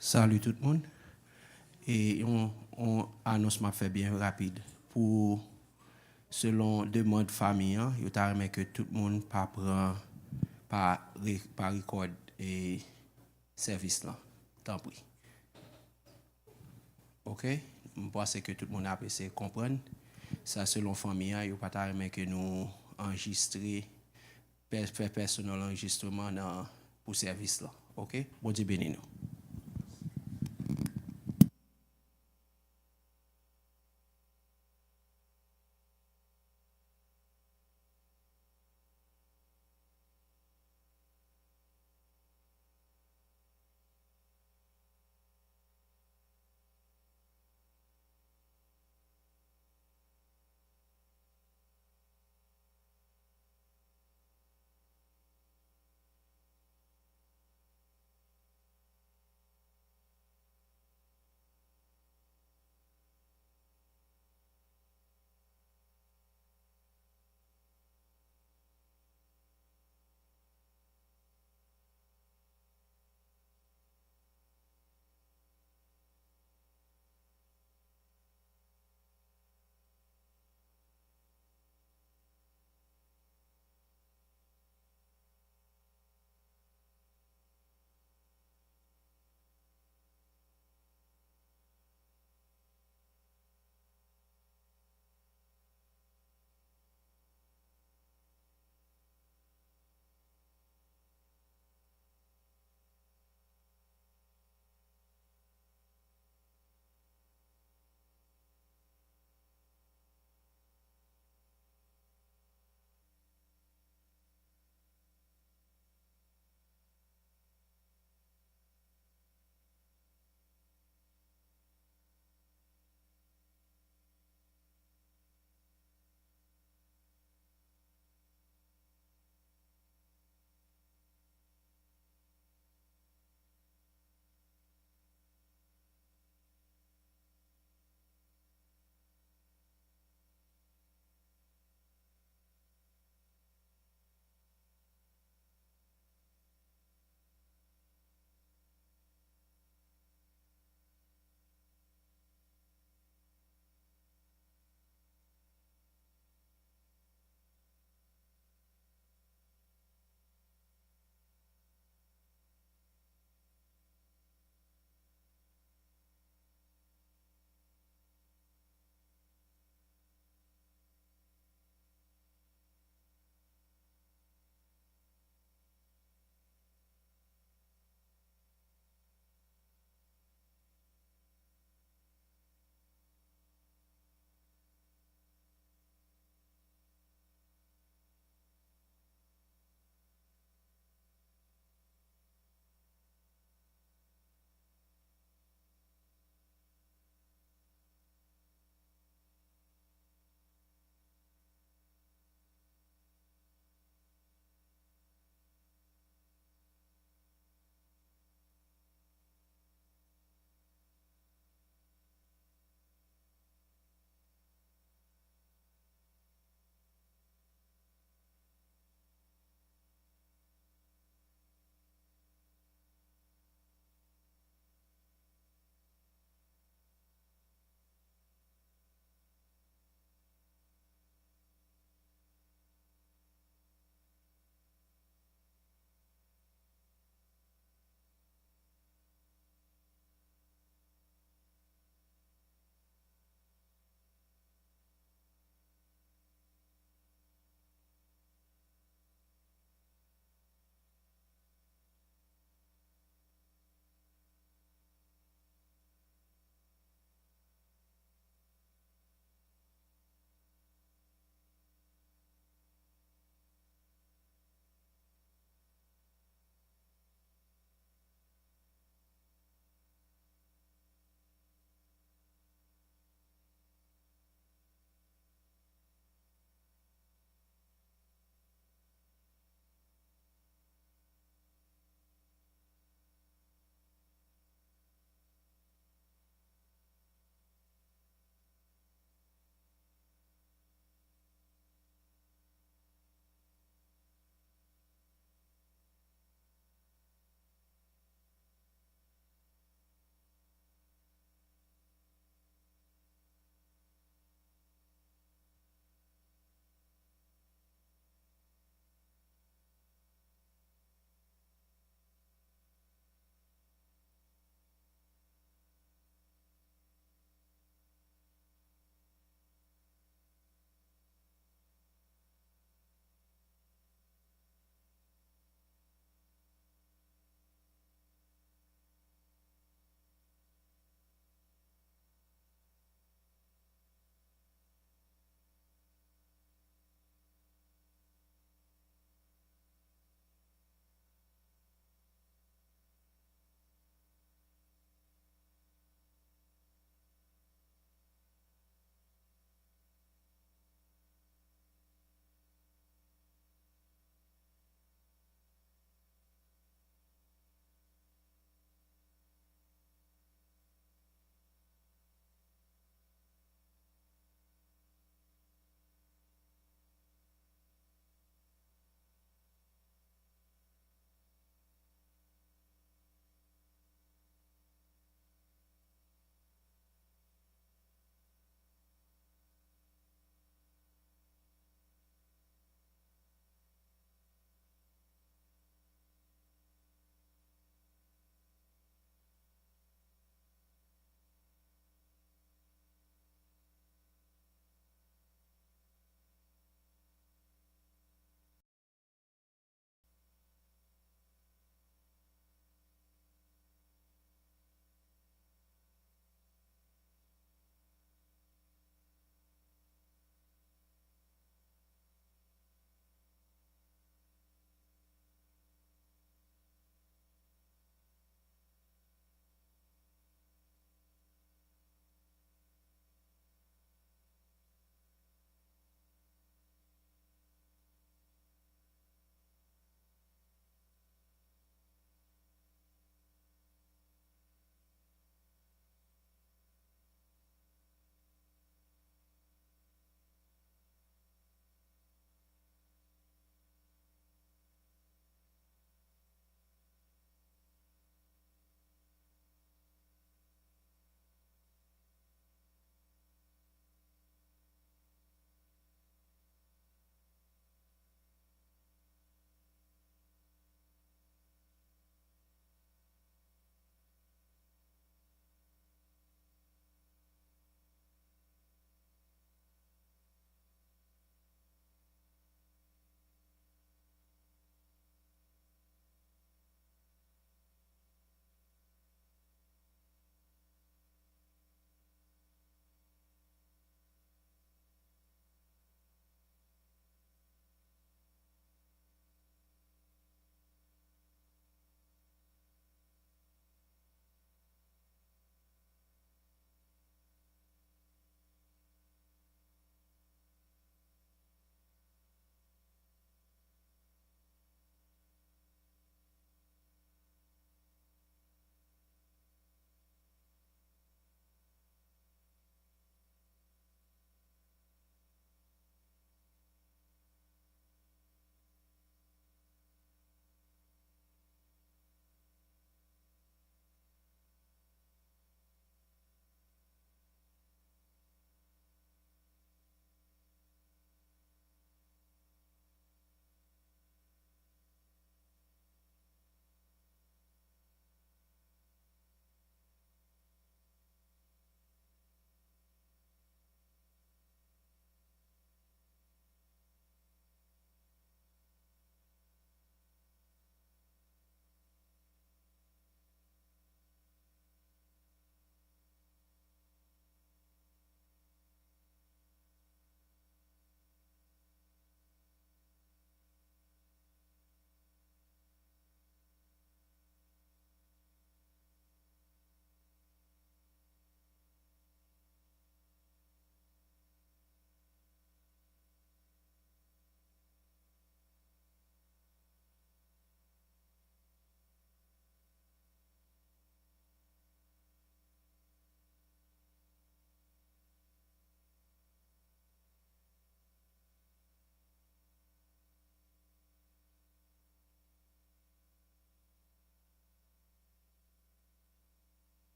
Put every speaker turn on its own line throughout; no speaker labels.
Salut tout le monde. Et on annonce m'a fait bien rapide. Pour, selon demande famille, il t'a remis que tout le monde pas prend, pas record et service là. Tant pis. OK? Je pense que tout le monde a essayé de comprendre. Ça, selon famille, il pas t'a remis que nous enregistrer, faire personnel enregistrement pour service là. OK? Bon Dieu béni nous.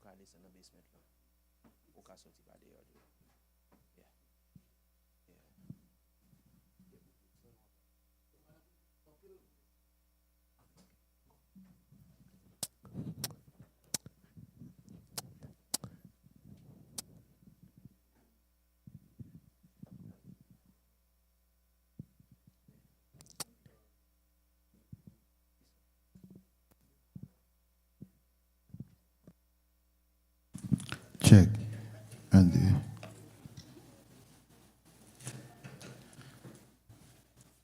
ka descend dans basement là. Ou ka sorti par dehors.
Check. 1, 2.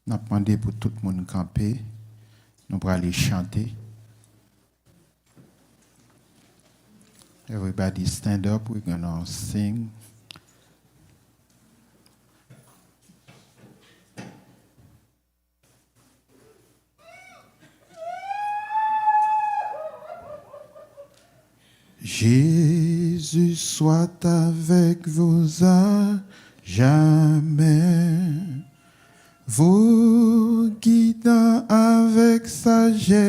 Nous avons demandé pour tout le monde camper. Nous allons aller chanter. Everybody stand up. We're going to sing. Jésus soit avec vous à jamais, vous guidant avec sagesse,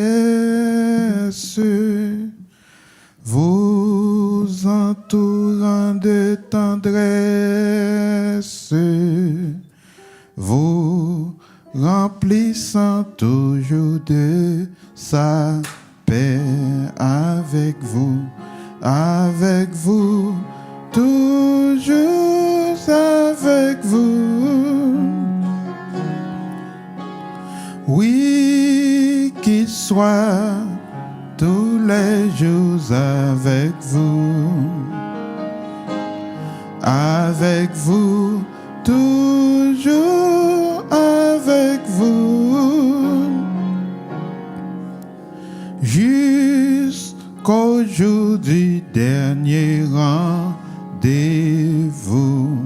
vous entourant de tendresse, vous remplissant toujours de sa paix avec vous, toujours avec vous. Oui, qu'il soit tous les jours avec vous, toujours avec vous, jusqu'au jour du dernier rendez-vous,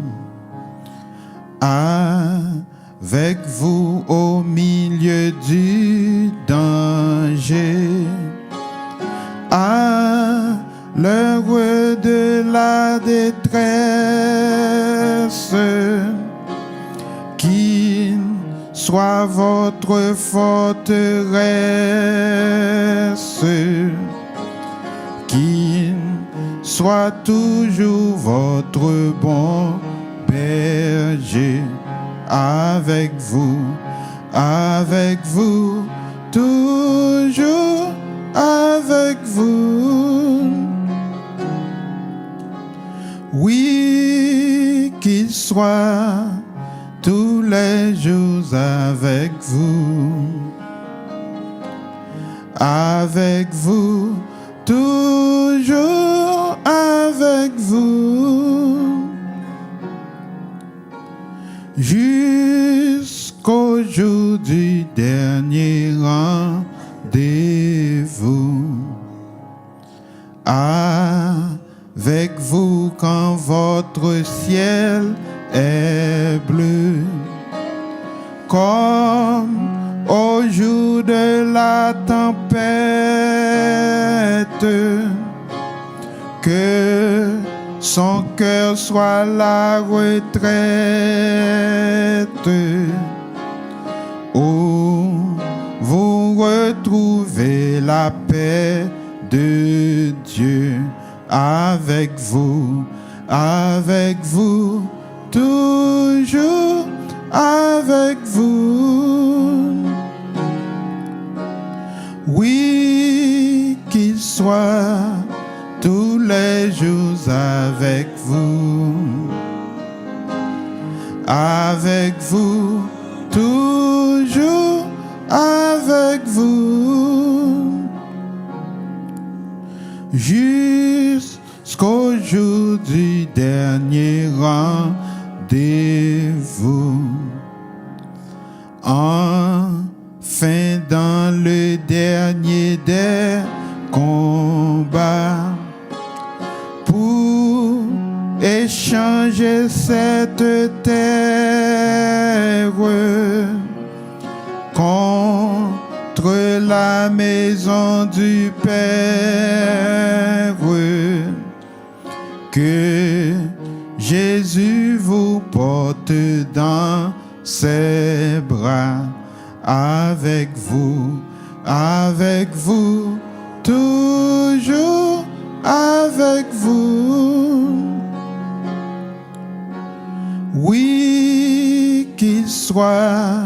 avec vous au milieu du danger, à l'heure de la détresse, qu'il soit votre forteresse, qu'il soit toujours votre bon berger, avec vous, toujours avec vous. Oui, qu'il soit tous les jours avec vous, toujours avec vous, jusqu'au jour du dernier rendez-vous, avec vous quand votre ciel est bleu, comme au jour de la tempête, que son cœur soit la retraite, où vous retrouvez la paix de Dieu, avec vous, toujours avec vous. Oui, qu'il soit tous les jours avec vous, toujours avec vous, jusqu'au jour du dernier rendez-vous. Enfin, dans le dernier des combats, pour échanger cette terre contre la maison du Père, que Jésus vous porte dans ses bras, avec vous, toujours avec vous. Oui, qu'il soit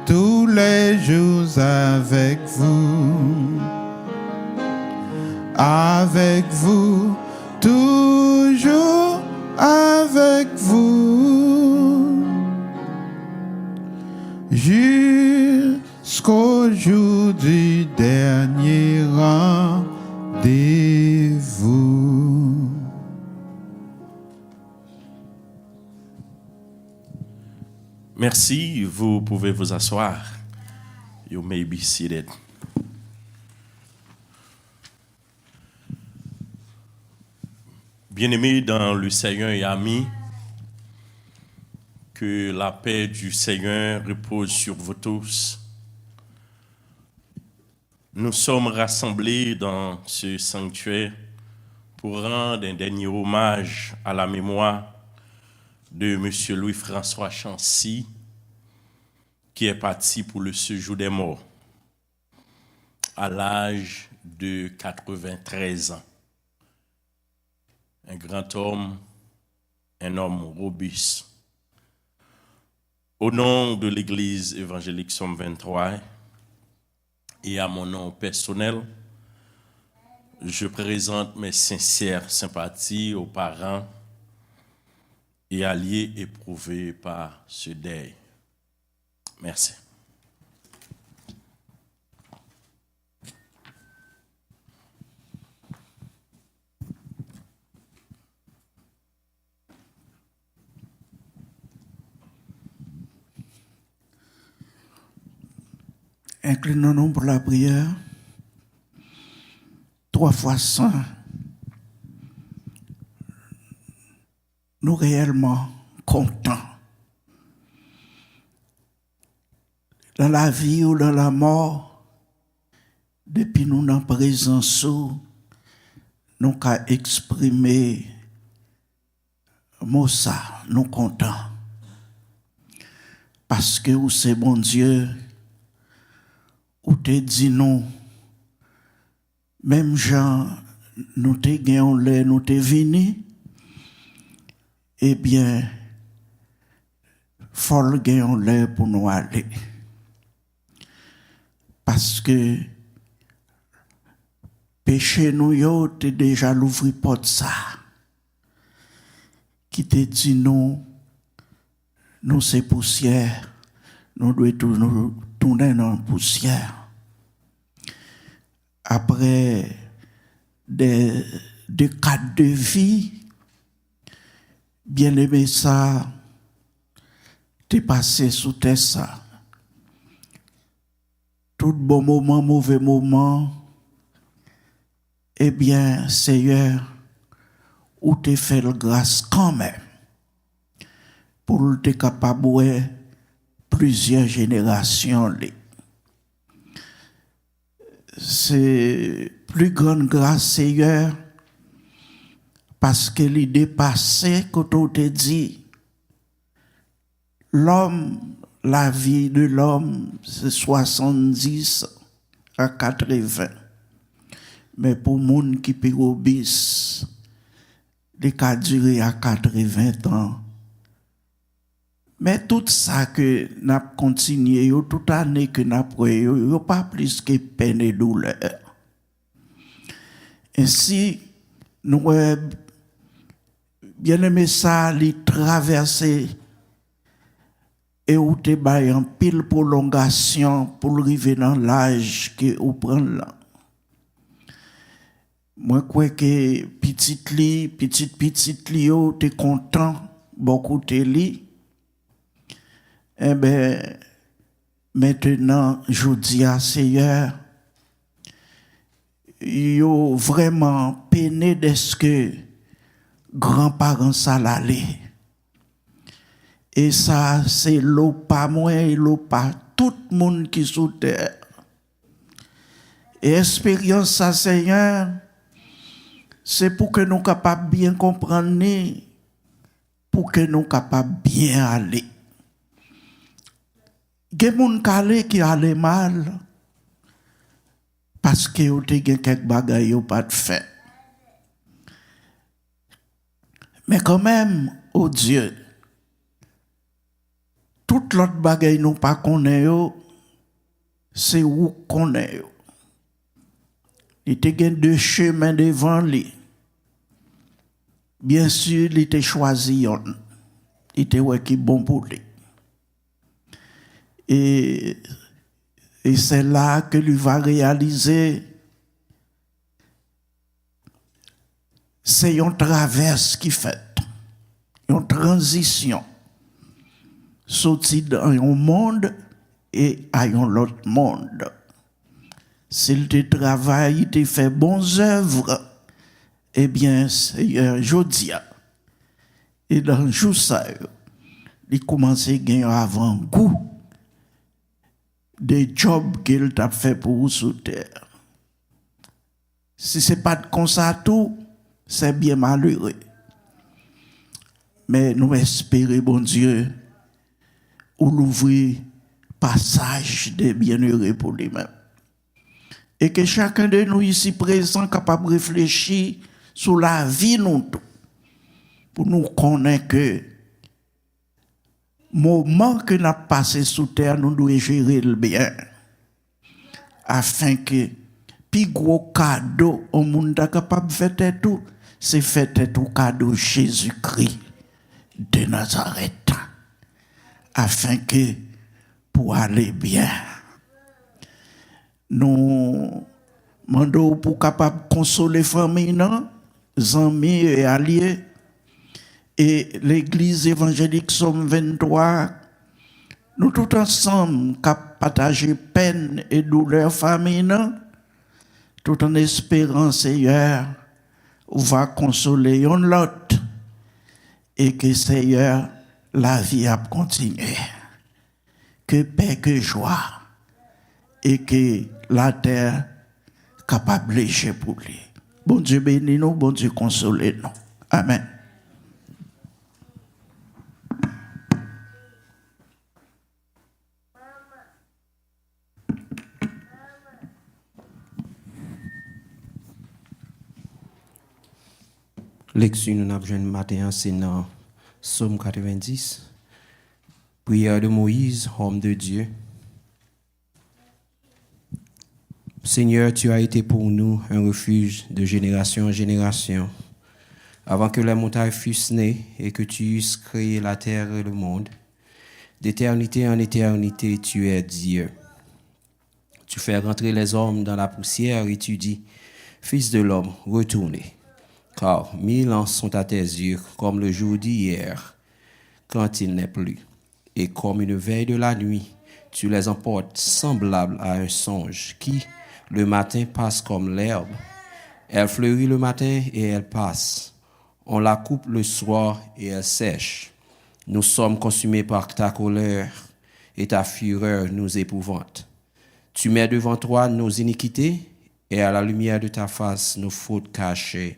tous les jours avec vous. Avec vous, toujours avec vous. Jusqu'au jour du dernier rendez-vous.
Merci, vous pouvez vous asseoir. You may be seated. Bien-aimés dans le Seigneur et amis, que la paix du Seigneur repose sur vous tous. Nous sommes rassemblés dans ce sanctuaire pour rendre un dernier hommage à la mémoire de M. Louis-François Chancy, qui est parti pour le séjour des morts à l'âge de 93 ans. Un grand homme, un homme robuste. Au nom de l'Église Evangelique Psaumes 23 et à mon nom personnel, je présente mes sincères sympathies aux parents et alliés éprouvés par ce deuil. Merci.
Inclinons-nous pour la prière. 3 fois saint. Nous réellement contents. Dans la vie ou dans la mort, depuis nous dans la présence, nous avons exprimé mot ça, nous contents. Parce que où c'est bon Dieu, où te dit non, même gens, nous te gagnons l'air, nous te vini, eh bien, faut gagnons l'air pour nous aller. Parce que péché nous yo te déjà l'ouvrir porte ça. Qui te dit non, nous c'est poussière, nous devons tourner dans la poussière. Après des cadres de vie, bien aimé ça, t'es passé sous tes ça. Tout bon moment, mauvais moment, eh bien, Seigneur, où t'es fait la grâce quand même, pour t'es capable de plusieurs générations. C'est plus grande grâce, Seigneur, parce que l'idée passée, quand on te dit, l'homme, la vie de l'homme, c'est 70 à 80. Mais pour les gens qui peuvent obéir, les cas durent à 80 ans. Mais tout ça que nous avons continué, toute année que nous avons pris, il n'y a pas plus que peine et douleur. Ainsi, nous avons bien aimé ça, les traverser et où te bail en pile prolongation pour arriver dans l'âge que vous prenez là. Moi, crois que petit li, t'es content, beaucoup te li. Eh bien, maintenant, je dis à Seigneur, yo vraiment peiné de ce que grands-parents ça l'allait. Et ça, c'est l'eau pas moi et l'eau pas tout le monde qui sous terre. Et expérience ça, Seigneur, c'est pour que nous capables bien comprendre, pour que nous capables bien aller. Il y a des gens qui allaient mal parce que vous avez quelques bagailles pas de fait. Mais quand même, oh Dieu, toute l'autre bagaille nous pas connaît, c'est où connaît. Il était deux chemins devant lui. Bien sûr, il était choisi. Il était ouais, qui bon pour lui. Et c'est là que lui va réaliser c'est une traverse qui fait, une transition, sortir dans un monde et à un autre monde. S'il te travaille, il te fait bonnes œuvres, eh bien, Seigneur, Jodia, et dans le jour ça, il commence à gagner avant-goût des jobs qu'il t'a fait pour vous sous terre. Si ce n'est pas comme ça tout, c'est bien malheureux. Mais nous espérons, bon Dieu, ou l'ouvrir passage des bienheureux pour lui-même. Et que chacun de nous ici présents capable de réfléchir sur la vie nous tout, pour nous connaître que moment que nous avons passé sous terre, nous devons gérer le bien. Afin que plus gros cadeau au monde est capable de faire tout, c'est faire tout cadeau Jésus-Christ de Nazareth. Afin que pour aller bien, nous demandons pour capable consoler famille, amis et alliés, et l'Église Evangelique Psaumes 23, nous tous ensemble partager peine et douleur famille, tout en espérant, Seigneur, va consoler l'autre et que, Seigneur, la vie a continué. Que paix, que joie et que la terre capable de lécher pour lui. Bon Dieu bénis nous, bon Dieu console nous. Amen.
Lecture nous avons besoin matin, c'est dans Psaume 90. Prière de Moïse, homme de Dieu. Seigneur, tu as été pour nous un refuge de génération en génération. Avant que les montagnes fussent nées et que tu eusses créé la terre et le monde, d'éternité en éternité, tu es Dieu. Tu fais rentrer les hommes dans la poussière et tu dis, Fils de l'homme, retournez. Car 1000 ans sont à tes yeux comme le jour d'hier, quand il n'est plus. Et comme une veille de la nuit, tu les emportes semblables à un songe qui, le matin, passe comme l'herbe. Elle fleurit le matin et elle passe. On la coupe le soir et elle sèche. Nous sommes consumés par ta colère et ta fureur nous épouvante. Tu mets devant toi nos iniquités et à la lumière de ta face nos fautes cachées.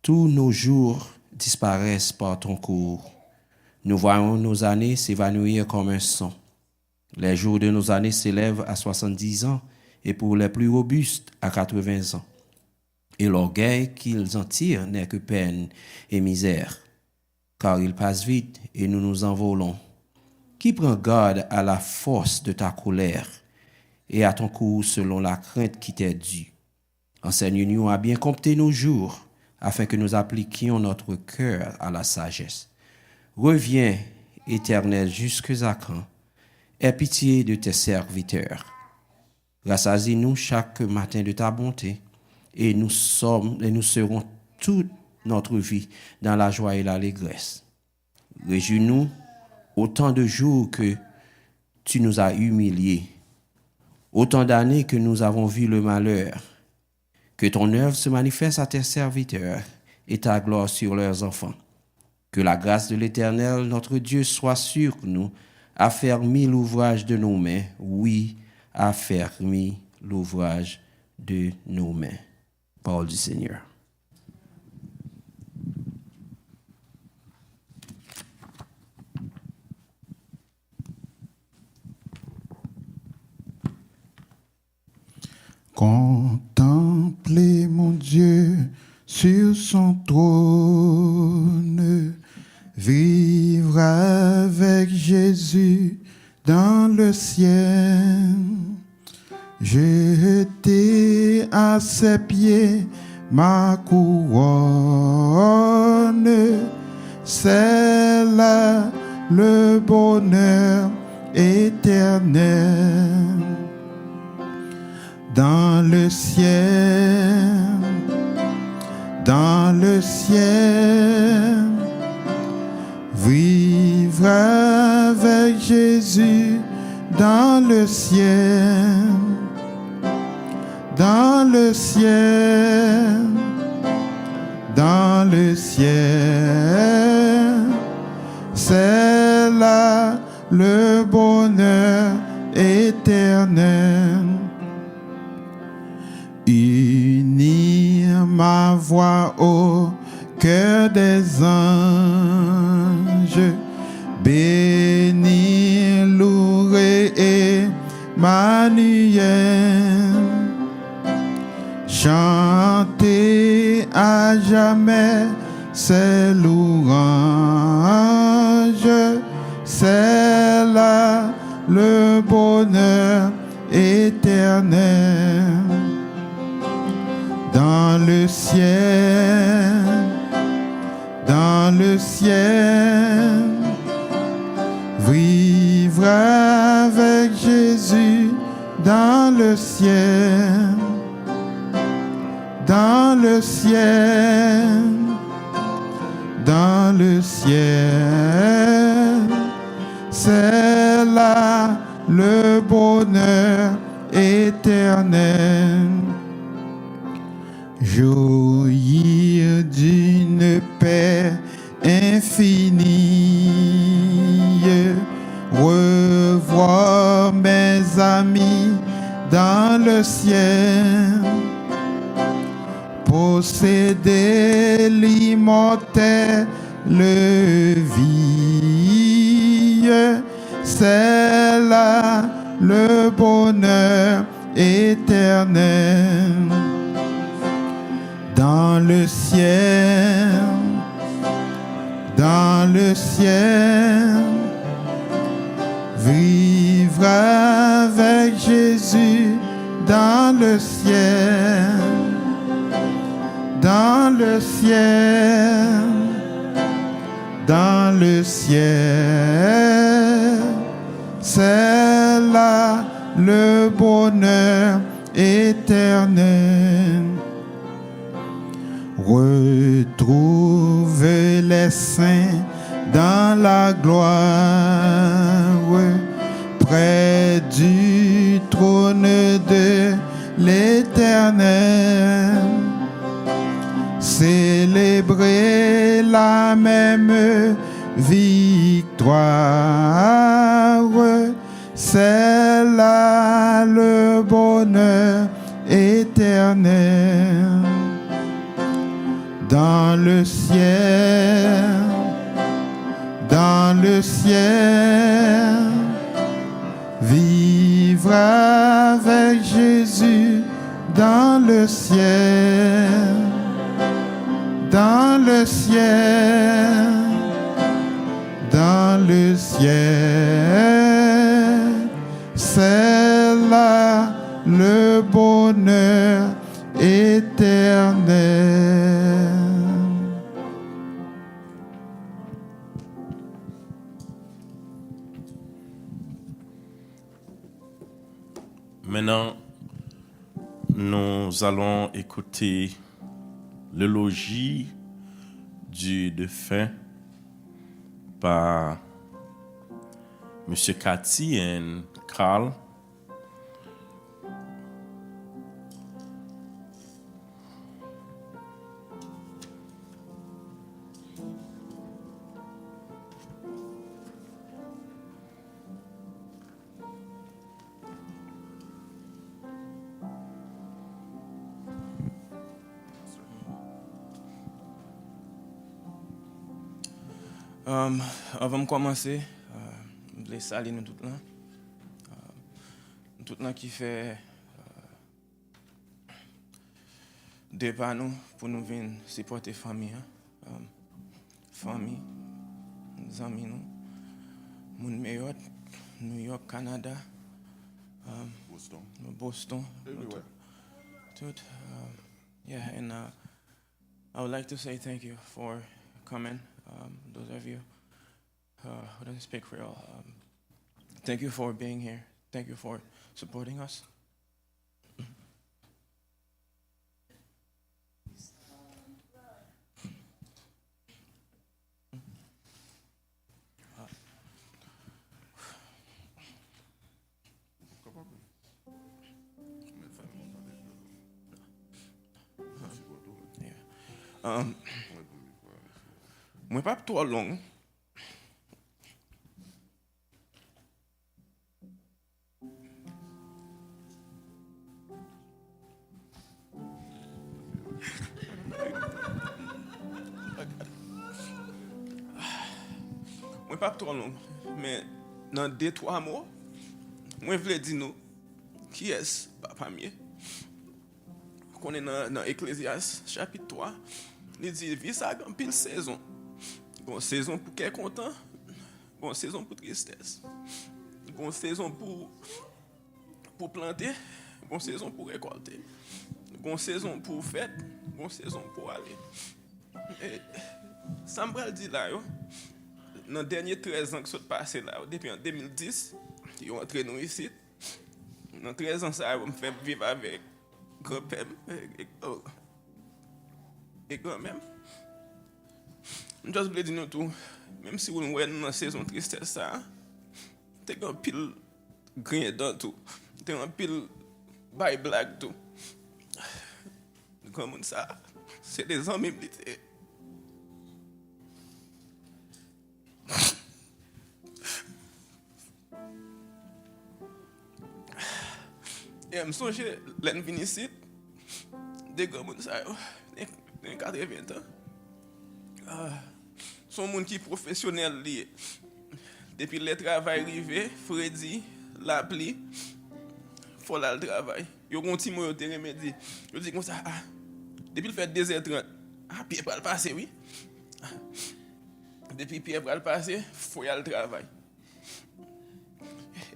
Tous nos jours disparaissent par ton cours. Nous voyons nos années s'évanouir comme un son. Les jours de nos années s'élèvent à 70 ans et pour les plus robustes à 80 ans. Et l'orgueil qu'ils en tirent n'est que peine et misère, car ils passent vite et nous nous envolons. Qui prend garde à la force de ta colère et à ton cours selon la crainte qui t'est due? Enseigne-nous à bien compter nos jours, afin que nous appliquions notre cœur à la sagesse. Reviens, Éternel, jusque à quand? Aie pitié de tes serviteurs. Rassasie-nous chaque matin de ta bonté, et nous serons toute notre vie dans la joie et l'allégresse. Réjouis-nous autant de jours que tu nous as humiliés, autant d'années que nous avons vu le malheur. Que ton œuvre se manifeste à tes serviteurs et ta gloire sur leurs enfants. Que la grâce de l'Éternel, notre Dieu, soit sur nous, affermis l'ouvrage de nos mains. Oui, affermis l'ouvrage de nos mains. Parole du Seigneur.
Contemplez mon Dieu sur son trône. dans le ciel. Jeter à ses pieds ma couronne, c'est là le bonheur éternel. Dans le ciel, vivre avec Jésus dans le ciel. Dans le ciel, c'est là le bonheur éternel. Unir ma voix au cœur des anges, bénir, louer et Emmanuel. Chanter à jamais ses louanges, c'est là le bonheur éternel. Dans le ciel, vivre avec Jésus dans le ciel. Dans le ciel, c'est là le bonheur éternel. Jouir d'une paix infinie, revoir mes amis dans le ciel. Posséder l'immortelle vie, c'est là le bonheur éternel. Dans le ciel, vivre avec Jésus dans le ciel. Dans le ciel, c'est là le bonheur éternel. Retrouver les saints dans la gloire, près du trône de l'Éternel. Célébrer la même victoire, c'est là le bonheur éternel. Dans le ciel, vivre avec Jésus dans le ciel. Dans le ciel, c'est là le bonheur éternel.
Maintenant, nous allons écouter le logis du défunt par M. Cathy et Carl.
Avant de commencer, je voulais saluer nous tous là. Tout là qui fait des pas nous pour nous venir supporter famille, famille, nos amis nous, mon meilleur, New York, Canada, Boston.
Everywhere.
Yeah, and I would like to say thank you for coming. Those of you who don't speak Creole, thank you for being here. Thank you for supporting us. Mwen pa trop long. Mwen pa trop long, mais dans 2-3 mots, mwen vle di nou qui est papa mieux. Qu'on est dans Ecclésiaste chapitre 3, il dit vie ça en pile saison. Bon saison pour qu'être content, bon saison pour tristesse. Bon saison pour planter, bon saison pour récolter. Bon saison pour fête, bon saison pour aller. Et ça me dit là yo, dans les derniers 13 ans que sont passés là, depuis en 2010, ils ont entré nous ici. Dans 13 ans ça me fait vivre avec grand-père et grand-mère. Je voulais dire nous tout, même si vous voyez dans la saison tristesse ça, t'es un pile grain dans tout, t'es un pile bail blague tout. Comme ça, c'est des hommes militaires. Et je me songe, l'année venue ici, des gars, ça, 80 ans. Son monde qui est professionnel lié. Depuis le travail arrivé, Freddy, l'appli, faut là le travail. Yo gon ti mo yo te remédier. Yo dit comme ça, depuis le fait 2h30, Pierre va le passer oui. Depuis Pierre va le passer, faut y aller le travail.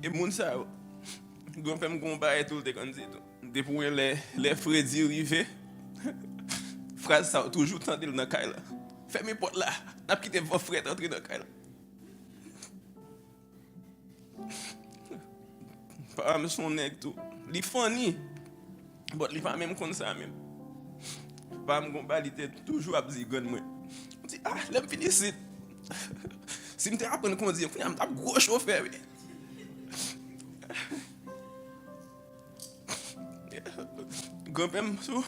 Et moun ça gon fait gon bail tout le temps dit. Depuis les Freddy arrivé, phrase ça toujours tendel dans caille là. Fermez porte là, n'a quitté vos frères entrer dans caille là. Pas son nèg tout. Li funny. But li pas même comme ça même. Pas me combaliter toujours à dire gon moi. On dit l'aime fini ici. Si me apprendre conduire, faut am gros chauffeur. Grand-père sou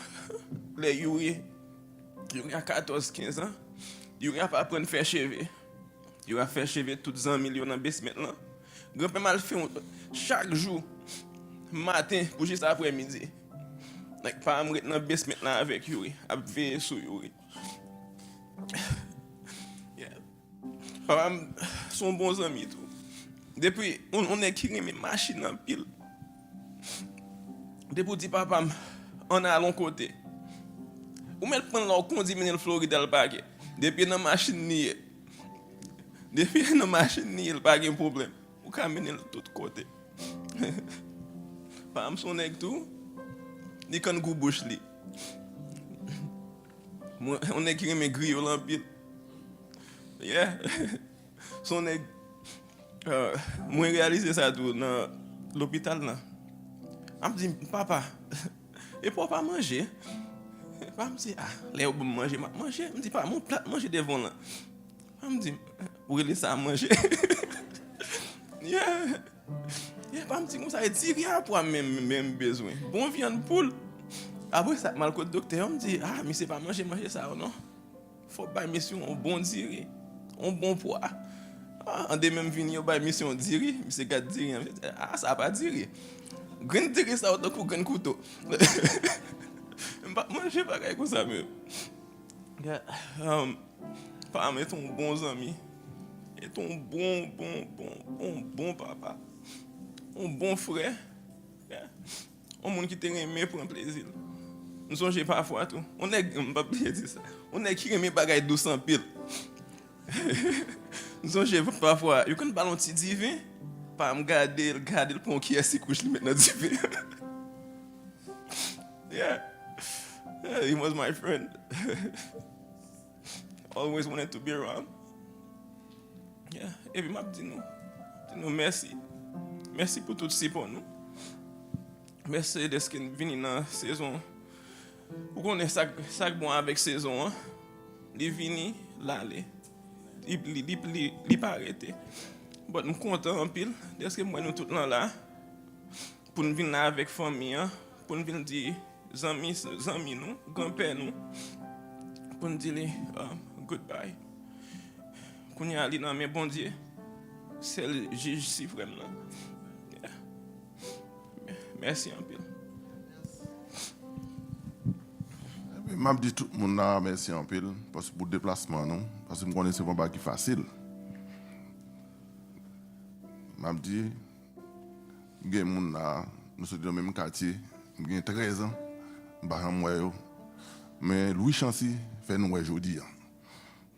les Yuri a 14-15 ans. Yuri a pas apprendre faire cheveux. Yuri a fait cheveux toutes 100 millions dans basement là. Grand-père mal fait chaque jour matin pour juste après-midi. Like pas me dans basement là avec Yuri, a veiller sur Yuri. Yeah. Papa son bons amis tout. Depuis on est qui mes machines en pile. Depuis dit papa on a à l'autre côté. Ou met prendre leur conduit mener le Floride le paquet. Depuis dans machine ni. Depuis dans machine ni il pas de problème. Ou ka mener de tout côté. Pam son nèg tout. Ni kan gou bouche li. On est qui me grille en pile. Yeah. Son nèg moi réaliser ça tout dans l'hôpital là. On me dit papa et pour pas manger. Papa me dit les ou manger me dit pas mon plat manger devant là. Papa me dit ou laisser ça manger. Yeah. Yeah, papa me dit comme ça dit rien pour même besoin. Bon viande poule. Après ça mal que docteur me dit mais c'est pas manger ça ou non. Faut pas mission un bon diri, un bon poids. En de même venir ba mission diri, monsieur gars diri ça pas diri. Green diri ça autant que grand couteau. Pas manger pareil comme ça même. Papa est ton bon ami. Et ton bon papa. Un bon frère. Un monde qui t'aime pour un plaisir. Nous songeons parfois tout. On est pas dire ça. On est qui aime bagaille douce en pile. Nous songeons parfois, il y a un ballon petit divin.
pas me garder le pont qui est si couche lui maintenant divi. Yeah. Yeah, he was my friend. Always wanted to be around. Yeah, et puis m'a dit nous merci. Merci pour tout ça pour nous. Merci de ce qui vient dans la saison. Vous connaissez ça bon avec saison, hein? Il vient là, il pas arrêté. Mais je suis content en pile de ce que moi nous tous là pour nous venir avec famille, hein? Pour nous venir dire amis nous, grand-père nous, pour nous dire goodbye. Quand nous allons dans mes bon Dieu, c'est le juge suprême là. Merci un peu.
Je dis tout le monde merci un peu pour le déplacement, non? Parce que je connais que ce n'est pas facile. Je dis, nous sommes dans le même quartier, j'ai 13 ans, mais Louis Chancy fait nous aujourd'hui.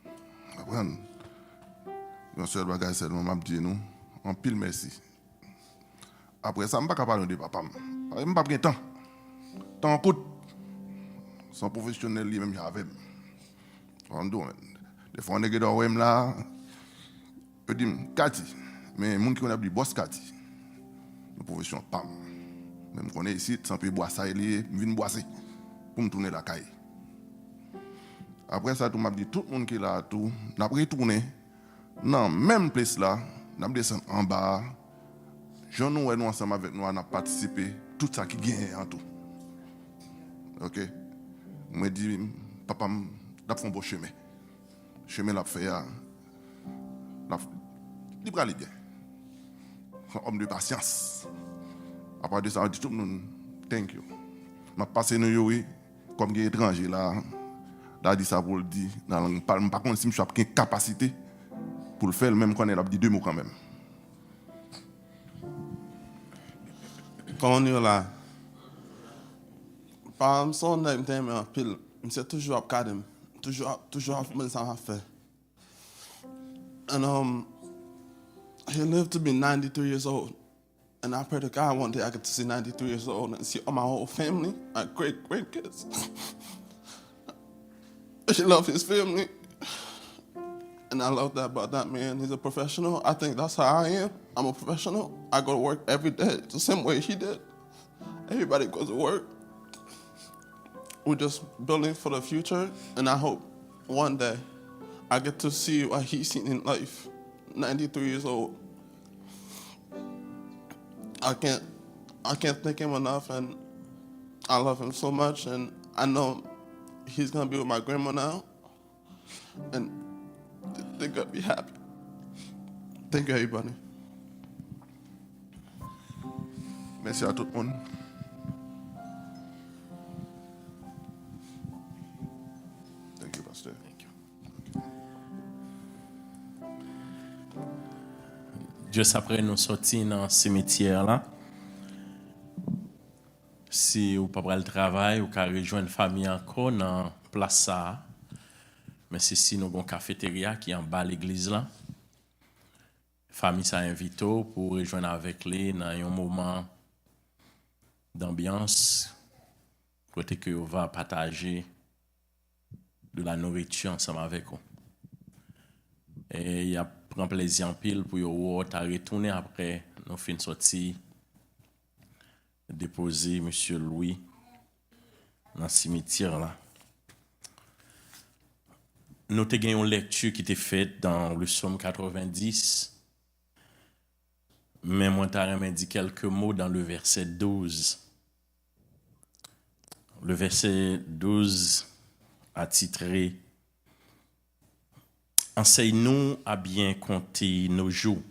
Vous comprenez? Un seul bagage, c'est que je dis nous, un pile merci. Après ça, je ne peux pas parler de papa. Je n'ai pas de temps. Temps coûte. Son professionnel lui-même, j'avais. Des fois, on est dans le là. Je dis, Cathy. Mais les gens qui ont dit, boss Cathy. La profession, pam. Même qu'on est ici, sans payer boire ça, je viens boisser. Pour me tourner la caille. Après ça, tout m'a dit, tout le monde qui est là, tout. On a retourné. Dans la même place là. On a descendu en bas. Je nous ensemble avec nous, on a participé tout ça qui gagne en tout. OK? Je me dis, papa, il a fait un beau chemin. Le chemin l'a fait, il va aller bien. C'est un homme de patience. Après de ça, on dit tout le monde, thank you. Je passe nous, comme des étrangers là, là, dit ça pour le dire. Par contre, si je suis une capacité pour le faire, même quand elle a dit 2 mots quand même.
Quand on est là, par son nom, un pile, je toujours à cadre, toujours à faire ça à faire. And he lived to be 93 years old. And I pray to God one day I get to see 93 years old and see all my whole family, my great kids. He loved his family. And I love that about that man. He's a professional. I think that's how I am. I'm a professional. I go to work every day the same way he did. Everybody goes to work. We're just building for the future. And I hope one day I get to see what he's seen in life. 93 years old. I can't thank him enough, and I love him so much, and I know he's gonna be with my grandma now, and they're gonna be happy. Thank you, everybody.
Merci à tout le monde. Thank you, Pastor.
Thank you. Juste après nous sortir dans le cimetière là, si vous pas le travail, vous pouvez rejoindre une famille encore dans la place ça. Mais c'est si nous avons une cafétéria qui est en bas de l'église là. La famille ça invite pour rejoindre avec les dans un moment d'ambiance côté que on va partager de la nourriture ensemble avec vous. Et il y a prend plaisir en pile pour vous retourner après nous fin sorti déposer monsieur Louis dans le cimetière là. Nous avons une lecture qui était faite dans le psaume 90. Mais moi, je dit quelques mots dans le verset 12. Le verset 12 a titré « Enseigne-nous à bien compter nos jours,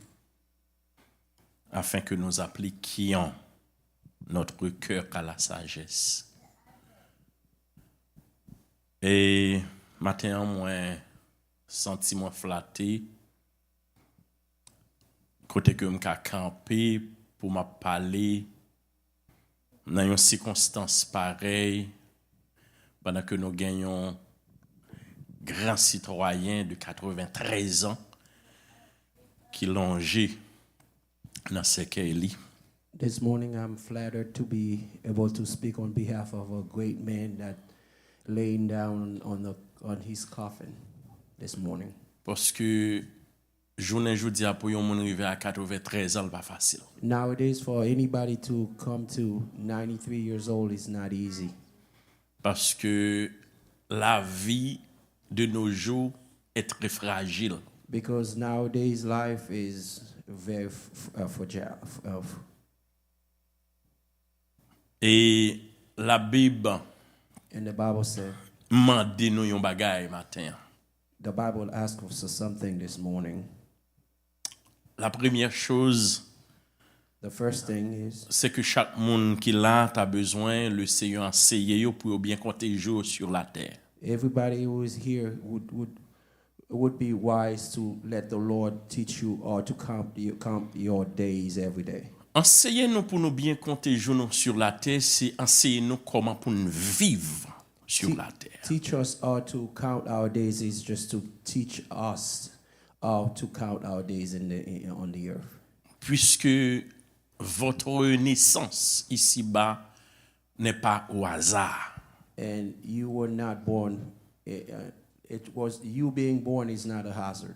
afin que nous appliquions notre cœur à la sagesse. » Et matin, moi, senti moi flatté, côté que m'ka campé pour m'a parler dans une circonstance pareille pendant que nous gagnons grand citoyen de 93 ans qui longeait dans ce qu'elle lit.
This morning, I'm flattered to be able to speak on behalf of a great man that laying down on his coffin this morning.
Parce que journée jeudi a pour yon moun rive à 93 ans pas facile.
Nowadays, for anybody to come to 93 years old is not easy.
Parce que la vie de nos jours est très fragile.
Because nowadays life is very fragile.
Et la Bible
And the Bible said,
mande nous yon bagay matin.
the Bible asks us for something this morning.
La première chose,
The first thing is
c'est que chaque monde qui là a besoin le Seigneur enseigner yo pour bien compter jours sur la terre.
everybody who is here would be wise to let the Lord teach you or to count your days every day.
Enseigner nous pour nous bien compter jours nous sur la terre, c'est enseigner nous comment pour nous vivre sur la terre.
Teach us how to count our days is just to teach us how to count our days on the earth.
Puisque votre naissance ici-bas n'est pas au hasard.
And you were not born. It was you being born is not a hazard.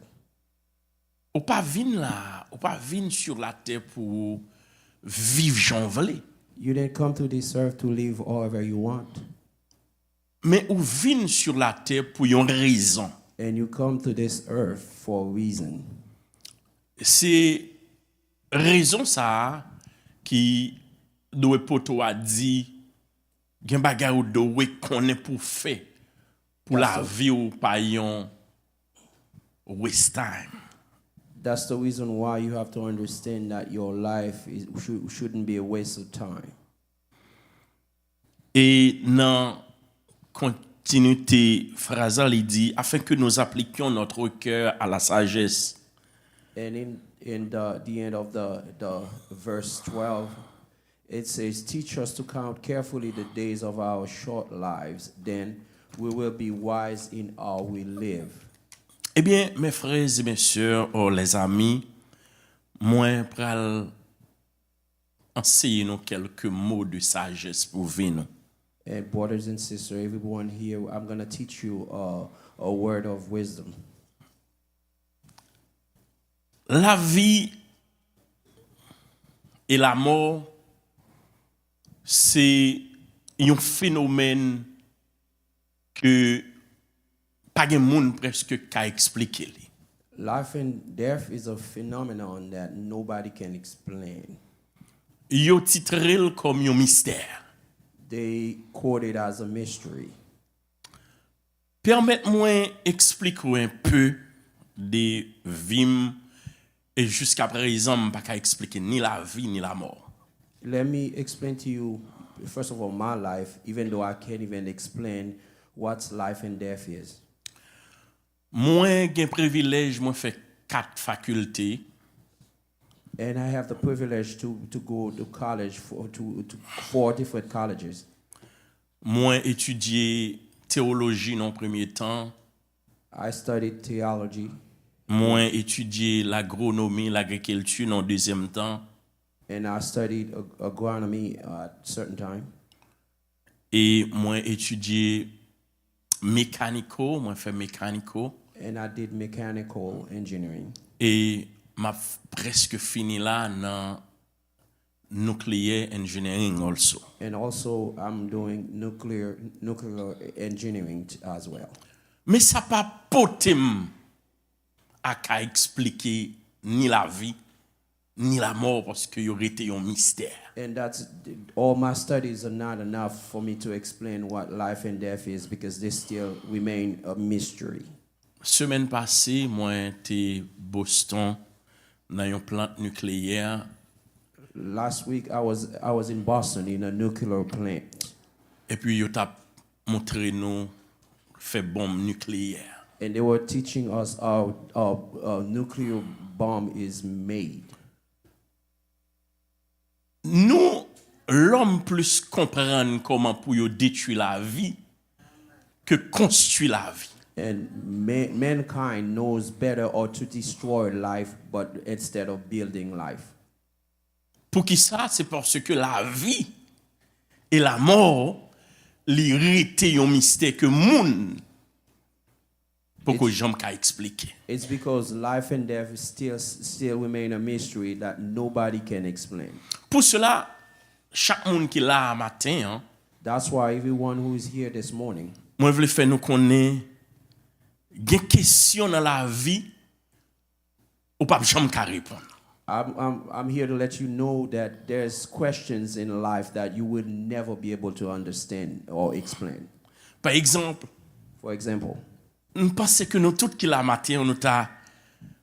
Ou pas vinn là, ou pas vinn sur la terre pour vivre j'en vle.
You didn't come to this earth to live however you want.
Mais ou vinn sur la terre pour une raison.
And you come to this earth for a reason.
C'est raison ça qui doit poto a dit gen bagay ou doit connaît pour faire pour la vie ou pas yon waste time.
That's the reason why you have to understand that your life shouldn't be a waste of time.
Et dans continuité phrasale il dit afin que nous appliquions notre cœur à la sagesse.
And in the end of the verse 12, it says, teach us to count carefully the days of our short lives, then we will be wise in how we live.
Eh bien, mes frères et mes sœurs, les amis, moi, pral enseigner nous quelques mots de sagesse pour vivre.
And brothers and sisters, everyone here, I'm going to teach you a word of wisdom.
La vie et la mort, c'est un phénomène que pas de monde presque qu'à expliquer.
Life and death is a phenomenon that nobody can explain.
Yo titré comme un mystère.
They quote it as a mystery.
Permettez-moi expliquer un peu des vies et jusqu'à présent, je ne peux pas expliquer ni la vie ni la mort.
Let me explain to you, first of all, my life, even though I can't even explain what life and death is.
Moi, j'ai un privilège, moi fait 4 facultés.
And I have the privilege to go to college to 4 different colleges.
Moi, étudié théologie dans le premier temps.
I studied theology.
Moi, étudié l'agronomie, l'agriculture dans le deuxième temps.
And I studied agronomy at a certain time.
Et moi, étudié mécanico, moi fait mécanico.
And I did mechanical engineering.
Et m'a presque fini là dans nuclear engineering also.
And also I'm doing nuclear engineering as well.
Mais ça pas potem à qu'à expliquer ni la vie ni la mort parce que y aurait été un mystère.
And that's all my studies are not enough for me to explain what life and death is because they still remain a mystery.
Semaine passée, moi j'étais Boston dans une plante nucléaire.
Last week I was in Boston in a nuclear plant.
Et puis yo t'a montré nous fait bombe nucléaire.
And they were teaching us how a nuclear bomb is made.
Nous, l'homme plus comprendre comment pour yo détruire la vie que construire la vie.
And mankind knows better how to destroy life, but instead of building life.
Pour qui ça? C'est parce que la vie et la mort, li rete yon mystère que moun pour que j'aime qu'à expliquer.
It's because life and death still remain a mystery that nobody can explain.
Pour cela, chaque monde qui est là matin, hein,
That's why everyone who is here this morning,
moi je veux faire nous connaître des questions dans la vie ou pas jamais qu'à répondre.
I'm here to let you know that there's questions in life that you will never be able to understand or explain.
Par exemple,
For example,
nous pensons que nous tous qui la matin nous ta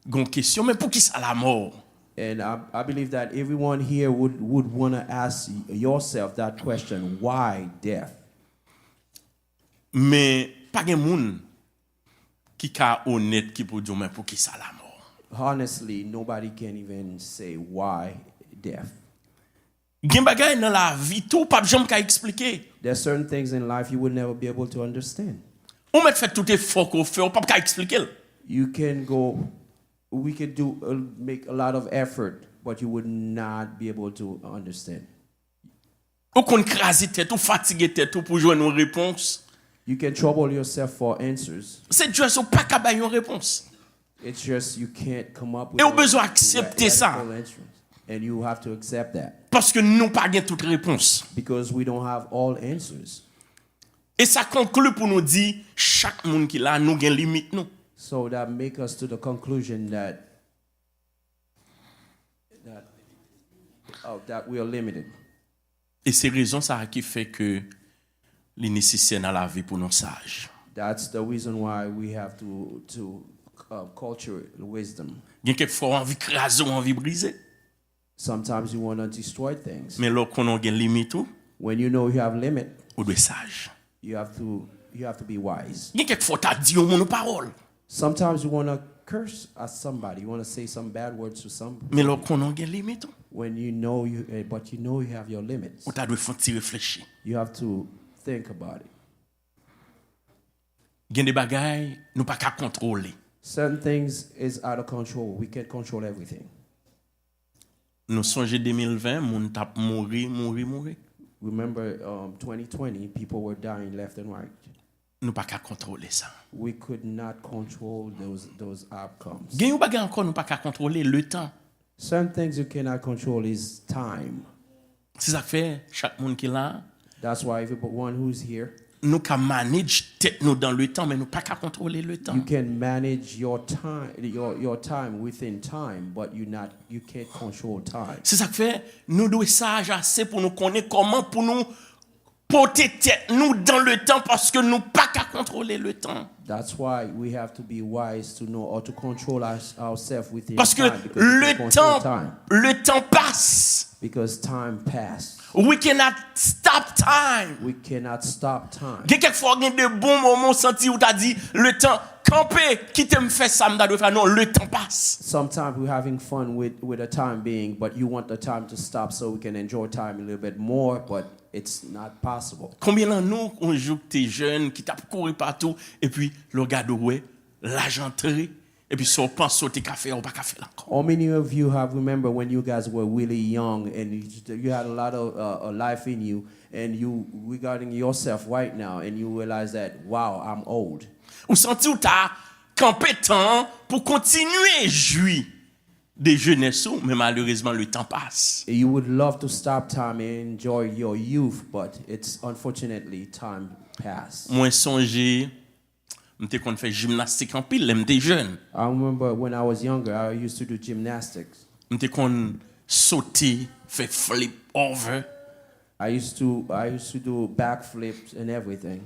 gon question, mais pour qui ça la mort?
and I believe that everyone here would want to ask yourself that question: why death?
Mais pas gen moun qui ka honnête qui pour dire mais pour qui ça la mort?
Honestly, nobody can even say why death.
Gen bagay dans la vie tout pas jamais qu'à expliquer.
There's certain things in life you will never be able to understand.
On met fait tout effort qu'on fait, on pas qu'à expliquer.
We could make a lot of effort, but you would not be able to understand.
Ou qu'on crase tête, ou fatigué tête ou pour joindre une réponse.
You can trouble yourself for answers.
C'est juste ou pas qu'à une réponse.
It's just you can't come up with
Et on besoin accepter ça.
radical answers. And you have to accept that.
Parce que nous pas gain toute réponse.
Because we don't have all answers.
Et ça conclut pour nous dire chaque monde qui là nous gain limite nous.
So that make us to the conclusion that we are limited.
Et c'est raison ça qui fait que les nécessaires dans la vie pour nos sages.
That's the reason why we have to culture wisdom.
Gain quelquefois envie craser ou envie briser.
Sometimes you want to destroy things.
Mais lorsqu'on a gain limite tout,
When you know you have limit,
on doit sage.
you have to be wise.
Gain quelquefois t'as dit au monde parole.
Sometimes you want to curse at somebody. You want to say some bad words to somebody.
Mais lorsqu'on a gain limite tout,
When you know but you know you have your limits.
on t'a doit faire réfléchir.
You have to think about it.
Gain des bagailles nous pas qu'à contrôler.
Certain things is out of control. We can't control everything.
Nous songeons 2020, moun tap mourir.
Remember 2020, people were dying left and right.
Nous pas qu'à contrôler ça.
We could not control those outcomes.
Gain yon bagay encore nous pas qu'à contrôler le temps.
Certain things you cannot control is time.
C'est ça fait chaque monde qui là,
That's why everyone who's here,
nous ka manage tête nous dans le temps mais nous pas qu'à contrôler le temps.
you can manage your time within time, but you can't control time.
C'est ça fait nous doit sage assez pour nous connaître comment pour nous porter tête nous dans le temps parce que nous pas qu'à contrôler le temps.
That's why we have to be wise to know how to control ourselves within
Parce que
time. Because we can control
le temps passe.
Because time passes.
We cannot stop time.
We cannot stop time.
Quelquefois, il y a de bons moments senti où tu as dit le temps, camper, qui t'aime faire ça, m'da faire non, le temps passe.
Sometimes we're having fun with a time being, but you want the time to stop so we can enjoy time a little bit more, but it's not possible.
Combien de nous, on joue que t'es jeune, qui t'a couru partout, et puis le gars de ouais, l'argent entré, et puis si on pense sauter café, on pas café encore.
How many of you have remember when you guys were really young and you had a lot of life in you, and you regarding yourself right now, and you realize that, wow, I'm old.
Ou senti où t'as campé temps pour continuer à jouir des jeunesses, mais malheureusement le temps passe.
You would love to stop time and enjoy your youth, but it's unfortunately time passed.
Moi songer, m'étais qu'on fait gymnastique en pile, m'étais jeune.
I remember when I was younger, I used to do gymnastics.
M'étais qu'on sauter, fait flip over.
I used to do backflips and everything.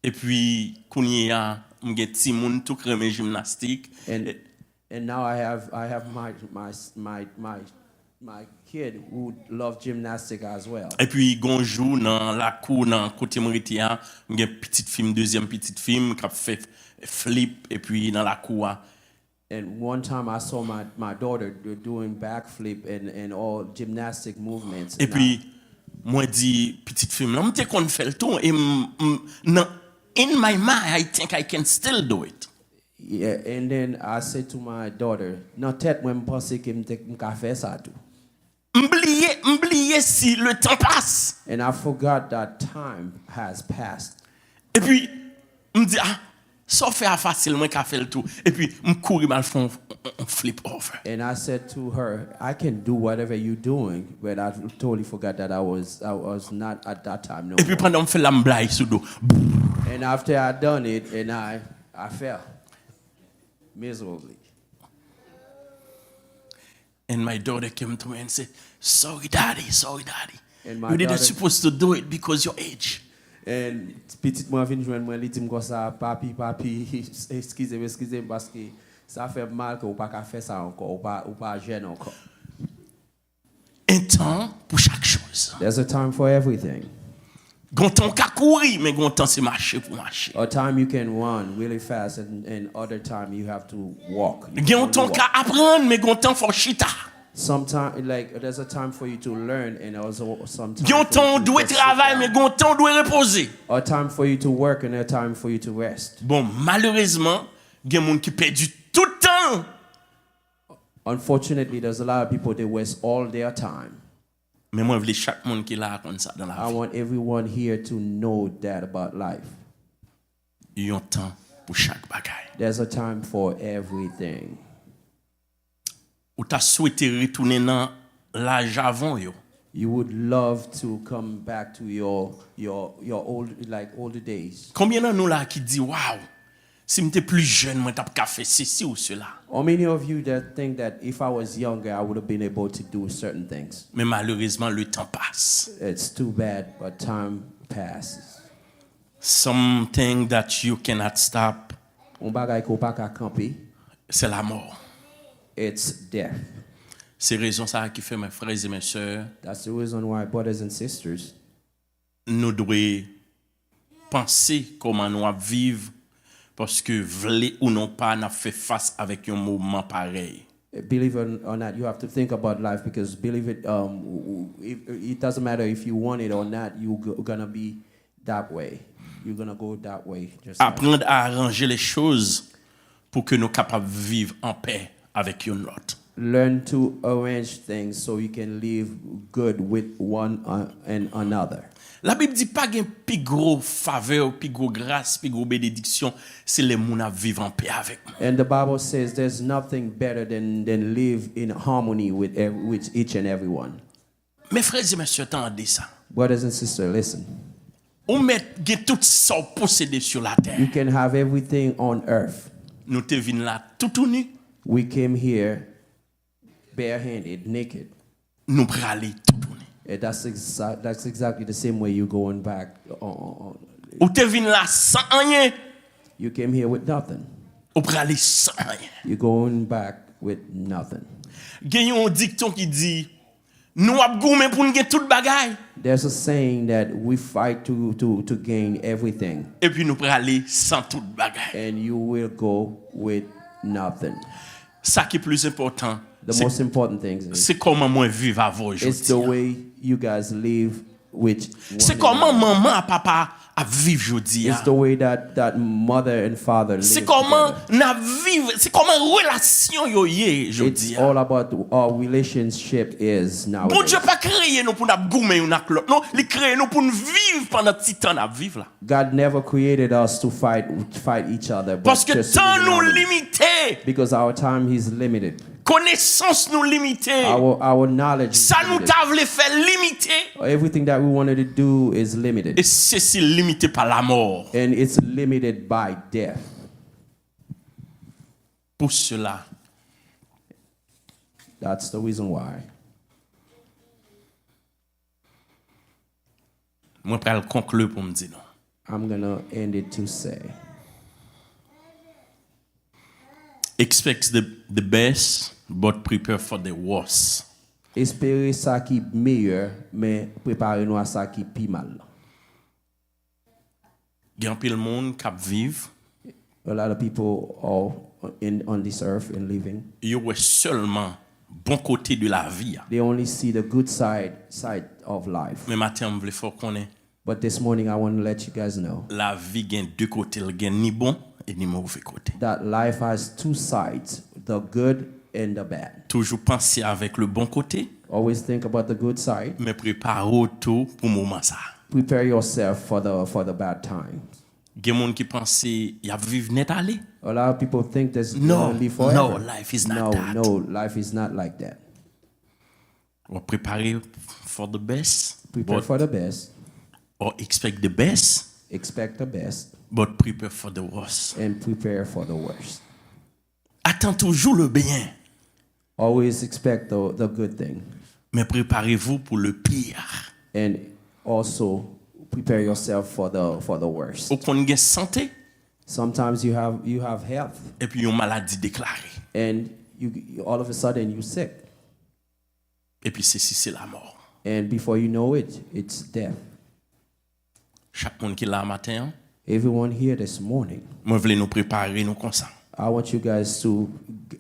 Et puis kounya m'gen ti moun tout kreme gymnastique.
And now I have my kid who loves gymnastics as well.
Et puis gonjou dans la cour dans côté Moritia, m'gen petite fille, deuxième petite fille qui a fait flip et puis dans la cour.
And one time I saw my daughter doing backflip and all gymnastic movements.
Et puis moi dit petite fille, là m'te qu'on fait le tour et in my mind I think I can still do it.
Yeah, and then I said to my daughter, "Non tête moi me penser que me ka faire ça tout."
M'oublier si le temps passe.
And I forgot that time has passed.
Et puis, me dit, ça fait facilement qu'à faire le tout. Et puis, m'courir mal fond, on flip over.
And I said to her, I can do whatever you're doing, but I totally forgot that I was not at that time. No
Et puis,
more.
pendant on fait l'emblaye sous dos.
And after I done it, and I fell miserably.
And my daughter came to me and said, sorry, daddy.
And my
You didn't
daughter-
supposed to do it because your age.
And petite moi vinn joindre moi li dit comme ça papi excusez parce que ça fait mal que ou pas faire ça encore ou pas jeune encore.
Un temps pour chaque chose.
There's a time for everything.
Gon temps qu'à courir, mais gon temps c'est marcher pour marcher.
A time you can run really fast and other time you have to walk. You
Gon
only
temps
walk.
qu'à apprendre, mais gon temps faut chita.
Sometimes like there's a time for you to learn and also sometimes
Gon temps doit travailler, mais gon temps doit reposer.
a time for you to work and a time for you to rest.
Bon, malheureusement, gen moun qui perdu tout le temps.
Unfortunately, there's a lot of people that waste all their time.
Mais moi, je veux chaque monde qui là comme ça dans la
I
vie.
want everyone here to know that about life.
Il y a un temps pour chaque bagaille.
There's a time for everything.
Ou t'as souhaité retourner dans l'âge avant yo.
You would love to come back to your old older days.
Combien de nous là qui dit waouh, si j'étais plus jeune, moi t'as pas fait ceci ou cela.
Or many of you that think that if I was younger, I would have been able to do certain things.
Mais malheureusement, le temps passe.
It's too bad, but time passes.
Something that you cannot stop,
On bagay ko pa ka camper,
c'est la mort.
it's death.
C'est raison ça qui fait mes frères et mes sœurs,
That's the reason why, brothers and sisters,
nous devons penser comment nous vivre parce que vle ou non pas n'a fait face avec un moment pareil.
believe it or not, you have to think about life because believe it, it doesn't matter if you want it or not, you're gonna be that way. You're gonna go that way. Just like-
Apprendre à arranger les choses pour que nous capables de vivre en paix avec une autre.
Learn to arrange things so you can live good with one and another.
La Bible dit pas qu'il y a plus gros faveur, plus gros grâce, plus gros bénédiction, c'est les gens à vivre en paix avec moi.
And the Bible says there's nothing better than live in harmony with each and everyone.
Mes frères et mes sœurs, attendez ça.
Brothers and sisters, listen.
On met tout ça possédé sur la terre.
You can have everything on earth.
Nous te venons là tout nu,
We came here barehanded, naked.
nous prenons aller tout nu.
And that's exactly the same way you're going back.
Ou te venons là sans rien,
You came here with nothing.
ou prenons aller sans rien.
You're going back with nothing.
Il y a un dicton qui dit nous avons goumé pour nous gagner toute bagaille
There's a saying that we fight to gain everything,
et puis nous prenons aller sans toute bagaille.
and you will go with nothing.
Ça qui est plus important,
The most important thing is
c'est comment moi vivre avant
it's the
aujourd'hui.
way you guys live with one
C'est comment
another.
maman et papa à vivre aujourd'hui.
It's the way that mother and father live
C'est comment
together.
na vivre, c'est comment relation yo yé
It's
aujourd'hui.
all about our relationship is
Bon
nowadays.
Dieu pas créé nous pour n'a goumer ou n'a l'autre. Non, il créé nous pour nous vivre pendant petit temps n'a vivre là.
God never created us to fight each other, but
Parce que
just to
temps
live in
nous
harmony.
limité,
Because our time is limited.
connaissance nous limité.
Our knowledge is
Ça nous
limited.
t'a voulu faire limiter.
Everything that we wanted to do is limited.
Et c'est limité par la mort.
And it's limited by death.
Pour cela,
That's the reason why.
moi je vais conclure pour me dire non.
I'm going to end it to say,
Expect the best, but prepare for the worst.
espérez ça qui meilleur, mais préparez-nous à ça qui pi mal.
Il y a un peu de monde qui vivent,
A lot of people are on this earth and living.
il y a seulement bon côté de la vie.
They only see the good side of life.
Mais matin, je veux faire connaître
But this morning, I want to let you guys know
la vie a deux côtés, il y a ni bon et ni mauvais côté.
that life has two sides, the good and the bad.
Toujours penser avec le bon côté,
Always think about the good side.
Mais prépare tout pour moment ça.
Prepare yourself for the bad times.
Il y a des gens qui pensent y a vivre net aller.
A lot of people think there's
No,
gonna live forever.
no, life is not that.
No, life is not like that.
Or prepare for the best.
Prepare for the best.
Or expect the best.
Expect the best.
But prepare for the worst.
And prepare for the worst.
Attends toujours le bien.
Always expect the good thing.
Mais préparez-vous pour le pire.
And also prepare yourself for the worst.
Ou qu'on ait santé.
Sometimes you have health.
Et puis une maladie déclarée.
And you all of a sudden you're sick.
Et puis c'est la mort.
And before you know it, it's death.
Chaque monde qui est là matin.
Everyone here this morning.
Moi voulais nous préparer nous comme ça.
I want you guys to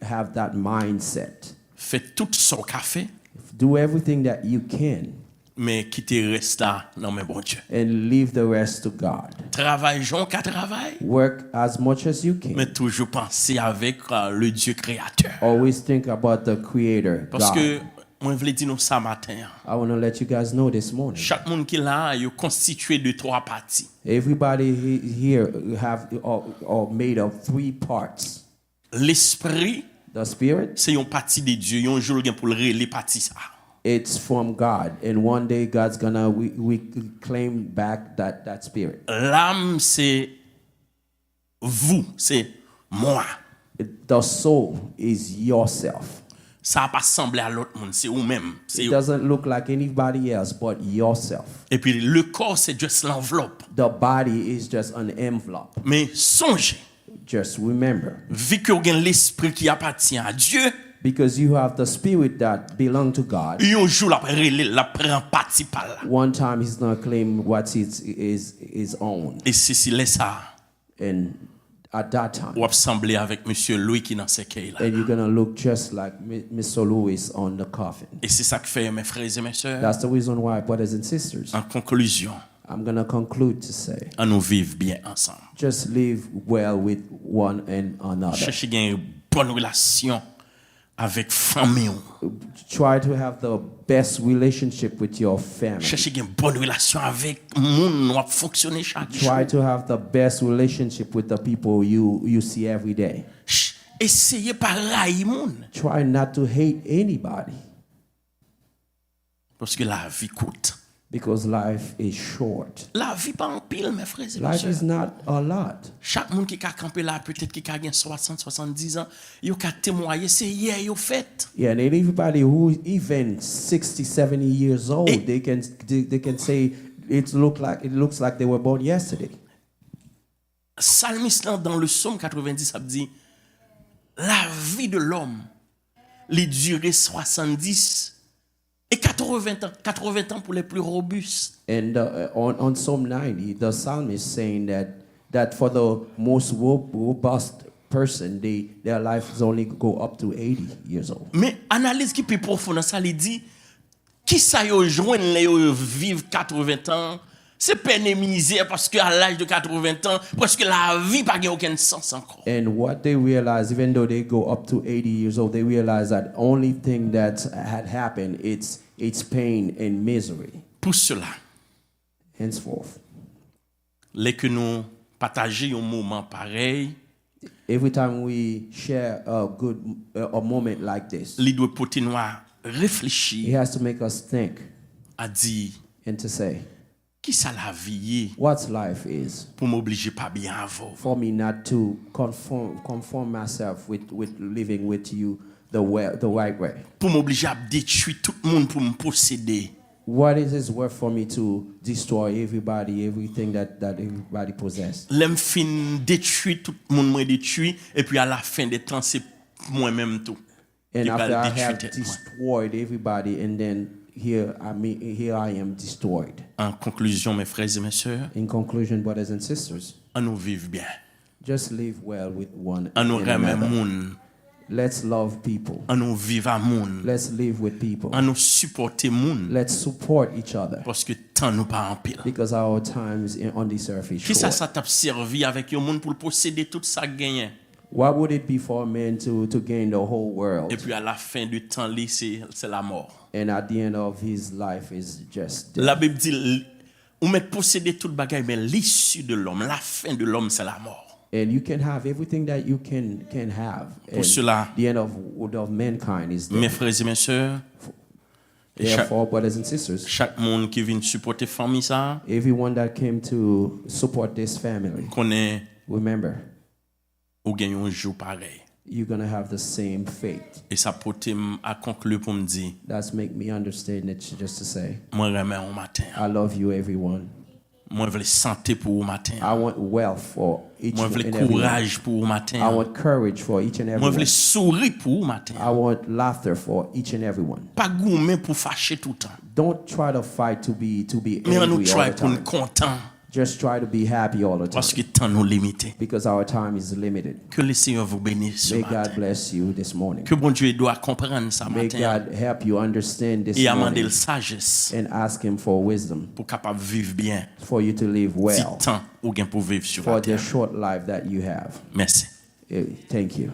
have that mindset.
Faites tout ce qu'a fait.
Do everything that you can.
Mais quittez reste là non mais bon Dieu.
And leave the rest to God.
Travaille Jean qu'à travail.
Work as much as you can.
Mais toujours penser avec le Dieu créateur.
Always think about the Creator.
Parce
God.
que moi voulais dire nous ça matin.
I want to let you guys know this morning.
Chaque monde qui est là est constitué de 3 parties.
Everybody here have or made of 3 parts.
L'esprit,
the spirit,
c'est une partie de Dieu. Un jour il pour les parties ça.
It's from God, and one day God's gonna we claim back that spirit.
L'âme c'est vous, c'est moi.
The soul is yourself.
Ça n'a pas semblé à l'autre monde, c'est vous-même.
It doesn't look like anybody else but yourself.
Et puis le corps c'est juste l'enveloppe.
The body is just an envelope.
Mais songez.
Just remember.
Vu que vous avez l'esprit qui appartient à Dieu.
Because you have the spirit that belong to God.
Un jour la prend partie par là.
One time he's gonna claim what is his own.
Et c'est là ça.
And at that time.
Ou assembler avec monsieur Louis qui dans ces cailles là.
And you're gonna look just like Mr. Lewis on the coffin.
Et c'est ça que fait mes frères et mes sœurs.
That's the reason why, brothers and sisters.
En conclusion.
I'm gonna conclude to say.
On nous vive bien ensemble.
Just live well with one and another.
Cherchez une bonne relation avec famille.
Try to have the best relationship with your family.
Cherchez une bonne relation avec monde qui fonctionner chaque jour.
Try to have the best relationship with the people you see every day.
Essayez pas railler monde.
Try not to hate anybody.
Parce que la vie coûte.
Because life is short.
La vie pas en pile, mes frères et mes
Life
sœurs.
is not a lot.
Chaque monde qui a campé là, peut-être qui a 60, 70 ans, il a témoigné, c'est hier, il a fait.
Yeah, and everybody who even 60, 70 years old, they can say it looks like they were born yesterday.
Psalmiste dans le psaume 90, ça dit, la vie de l'homme, les durées 70 et 80 ans pour les plus robustes.
And on Psalm 90, the psalmist is saying that for the most robust person, their life is only go up to 80 years old.
Mais analyse qui plus profonde, ça lui dit, qui ça yo joindre les vivre 80 ans, c'est peine et misère parce qu'à l'âge de 80 ans, presque la vie n'a pas aucun sens encore.
And what they realize, even though they go up to 80 years old, they realize that only thing that had happened, it's pain and misery.
Pour cela,
henceforth,
les que nous partageons un moment pareil,
every time we share a moment like this,
il doit porter nous à réfléchir.
It has to make us think.
À dire.
And to say.
Qui ça la vie?
What life is.
Pour m'obliger pas bien avant.
For me not to conform myself with living with you the right way.
Pour m'obliger à détruire tout le monde pour me posséder.
What is it worth for me to destroy everything that everybody possesses?
L'aime fin détruire tout le monde, moi détruit, et puis à la fin des temps c'est moi-même tout.
And after I have destroyed everybody, and then here I am destroyed.
En conclusion, mes frères et mes sœurs.
In conclusion, brothers and sisters.
On nous vive bien.
Just live well with one
on nous
another.
Moun.
Let's love people.
On nous vive à moun.
Let's live with people.
On nous supporter moun.
Let's support each other.
Parce que temps nous pas en pile.
Because our times on this earth is short.
Qui ça t'a servi avec un monde pour posséder tout ça gagné?
What would it be for a man to gain the whole world?
Et puis à la fin du temps, c'est la mort.
And at the end of his life is just death.
La Bible dit, on met posséder toute bagaille, mais l'issue de l'homme, la fin de l'homme, c'est la mort.
And you can have everything that you can have.
Pour
And
cela,
the end of mankind is
mes
death.
frères et mes sœurs, et
Therefore, brothers and sisters,
chaque monde qui vient supporter famille ça,
everyone that came to support this family,
connaît
remember,
ou gagne un jour pareil.
you're going to have the same fate.
Et ça porte à conclure pour me dire,
That's make me understand it just to say,
moi remets au matin.
I love you, everyone.
Moi je veux santé pour au matin.
I want wealth for each
Moi je
and
veux
everyone.
courage pour au
I
matin.
want courage for each and
Moi je
everyone.
veux sourire pour au matin.
I want laughter for each and everyone.
Pas gourmet pour fâcher tout le temps.
Don't try to fight to be
Mais on nous
angry all
try
the
pour nous
time.
content
Just try to be happy all the
parce que
time,
le temps nous limité.
because our time is limited.
Que le Seigneur vous bénisse ce
May
matin.
God bless you this morning.
Que bon Dieu doit comprendre ça
May
matin
God help you understand this
et amender
morning
la sagesse
and ask Him for wisdom
pour capable vivre bien.
for you to live
Si
well
temps ou gain pour vivre sur la
for the
terre.
short life that you have.
Merci.
Thank you.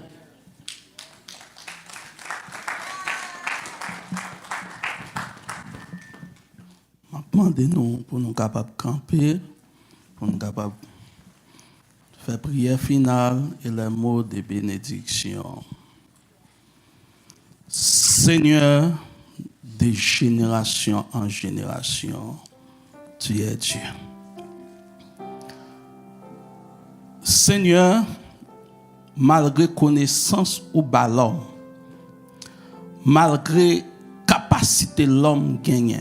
Demandez-nous pour nous capables de camper, pour nous capables de faire prière finale et les mots de bénédiction. Seigneur, de génération en génération, tu es Dieu. Seigneur, malgré connaissance ou l'homme, malgré capacité l'homme gagne,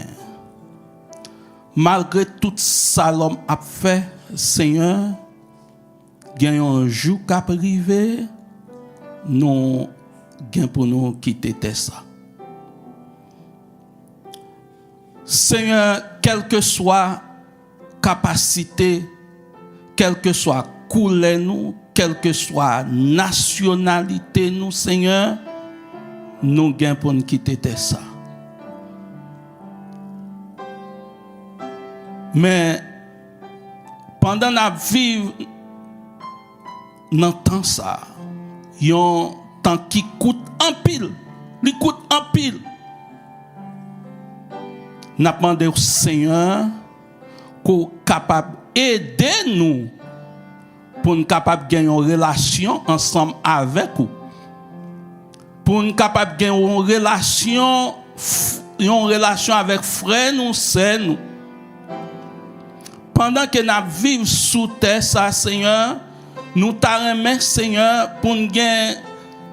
malgré tout ça l'homme a fait, Seigneur, gagne un jour qu'a privé, nous gagne pour nous quitter ça. Seigneur, quelle que soit capacité, quelle que soit couleur nous, quelle que soit nationalité nous, Seigneur, nous gagne pour nous quitter ça. Mais pendant la vie dans le temps ça, il y a un temps qui coûte en pile, il coûte en pile. N'a demandé au Seigneur qu'on capable aider nous pour nous capable gagner une relation ensemble avec vous. Pour nous capable gagner une relation avec frère nous, sœur nous. Pendant que nous vivons sous terre, ça, Seigneur, nous t'arrêtons, Seigneur, pour nous gagner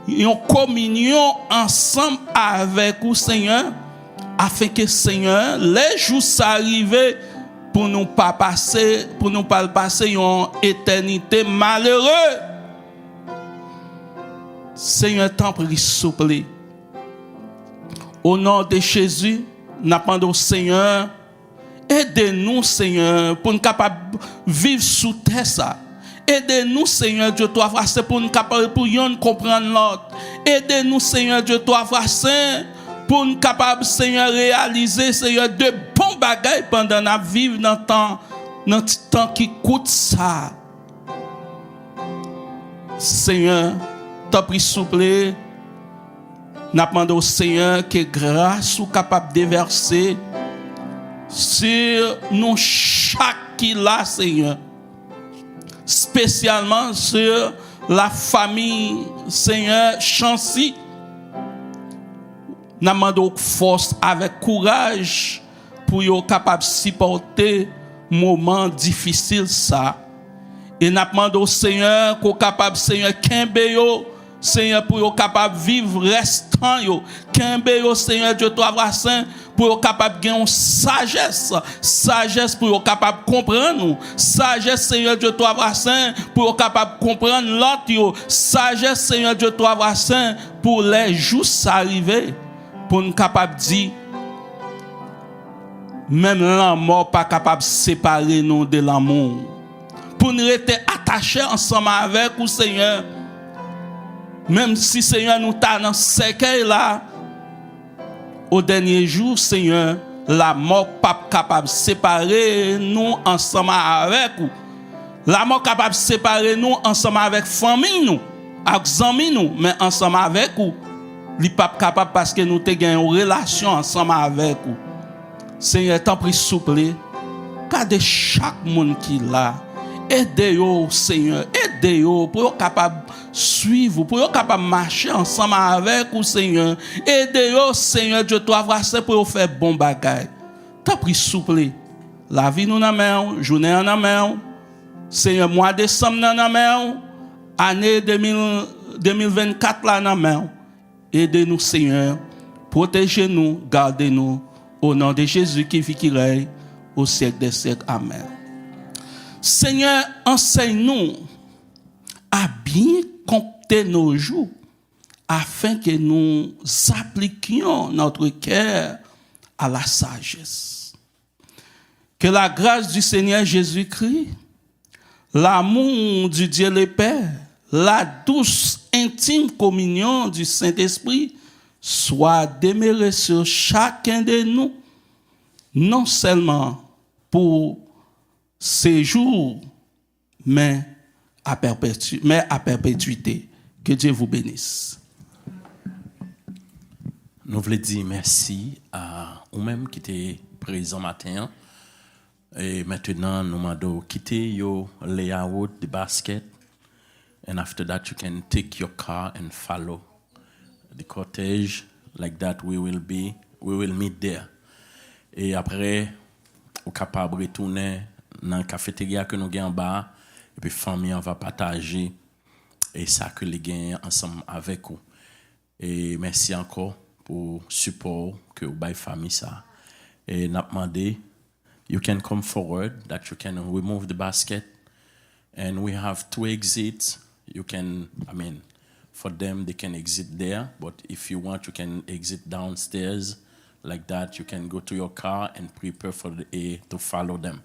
une communion ensemble avec vous, Seigneur, afin que, Seigneur, les jours s'arrivent pour nous pas passer une éternité malheureuse. Seigneur, t'en prie, s'il te plaît. Au nom de Jésus, nous demandons au Seigneur, aidez-nous, Seigneur, pour nous capables de vivre sous terre ça. Aidez-nous, Seigneur, Dieu, toi, frère, pour nous capables de comprendre l'autre. Aidez-nous, Seigneur, Dieu, toi, frère, pour nous capables, Seigneur, réaliser, Seigneur, de bons bagailles pendant la vie dans le temps qui coûte ça. Seigneur, t'as pris souple. Nous demandons au Seigneur que grâce soit capable de déverser sur nous chaque qui là, Seigneur. Spécialement sur la famille, Seigneur, Chancy. Nous demandons force avec courage pour être capable de supporter moment difficile ça. Et nous demandons au Seigneur qu'on capable, Seigneur, qu'un Seigneur, pour être capable de vivre restant, qu'un Seigneur, Dieu, toi, saint, pour être capable de gagner sagesse pour être capable de comprendre nous, sagesse, Seigneur, Dieu, toi, saint, pour être capable de comprendre l'autre, sagesse, Seigneur, Dieu, toi, saint, pour les jours s'arriver, pour nous capable de dire, même la mort pas capable de séparer nous de l'amour, pour nous rester attachés ensemble avec vous, Seigneur. Même si, Seigneur, nous t'as dans ce cercueil là, au dernier jour, Seigneur, la mort pas capable de séparer nous ensemble avec vous. La mort capable de séparer nous ensemble avec famille nous.
avec zami nous, mais ensemble avec vous. Li pas capable parce que nous te gagnons une relation ensemble avec vous. Seigneur, t'en prie souple. Gardez chaque monde qui là. Aidez-yo, Seigneur. Aidez-yo pour être capable de suivre, pour être capable de marcher ensemble avec vous, Seigneur. Aidez-yo, Seigneur, Dieu doit avoir pour faire bon bagage. T'as pris souple. La vie nous n'a main, journée en main. Seigneur, mois de décembre dans main. Année 2024 là dans main. Aidez-nous, Seigneur. Protégez-nous, gardez-nous. Au nom de Jésus qui vit, qui règne au siècle des siècles. Amen. Seigneur, enseigne-nous à bien compter nos jours afin que nous appliquions notre cœur à la sagesse. Que la grâce du Seigneur Jésus-Christ, l'amour du Dieu le Père, la douce, intime communion du Saint-Esprit soit demeurée sur chacun de nous, non seulement pour ces jours, mais à perpétuité. Que Dieu vous bénisse.
Nous voulons dire merci à vous-même qui étiez présent matin. Et maintenant, nous allons quitter your layout, the basket. And after that, you can take your car and follow the cortege. Like that, we will meet there. Et après, vous êtes capable de retourner dans la cafétéria que nous avons en bas. Et puis, la famille va partager et ça que les gagnent ensemble avec vous. Et merci encore pour le support que vous avez famille ça. Et nous demandé, you can come forward, that you can remove the basket. And we have 2 exits. You can, for them, they can exit there. But if you want, you can exit downstairs. Like that, you can go to your car and prepare for to follow them.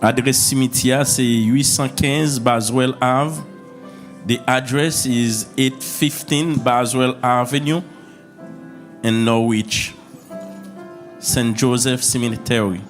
Adresse cimetière, c'est 815 Baswell Ave. The address is 815 Baswell Avenue in Norwich, St. Joseph Cemetery.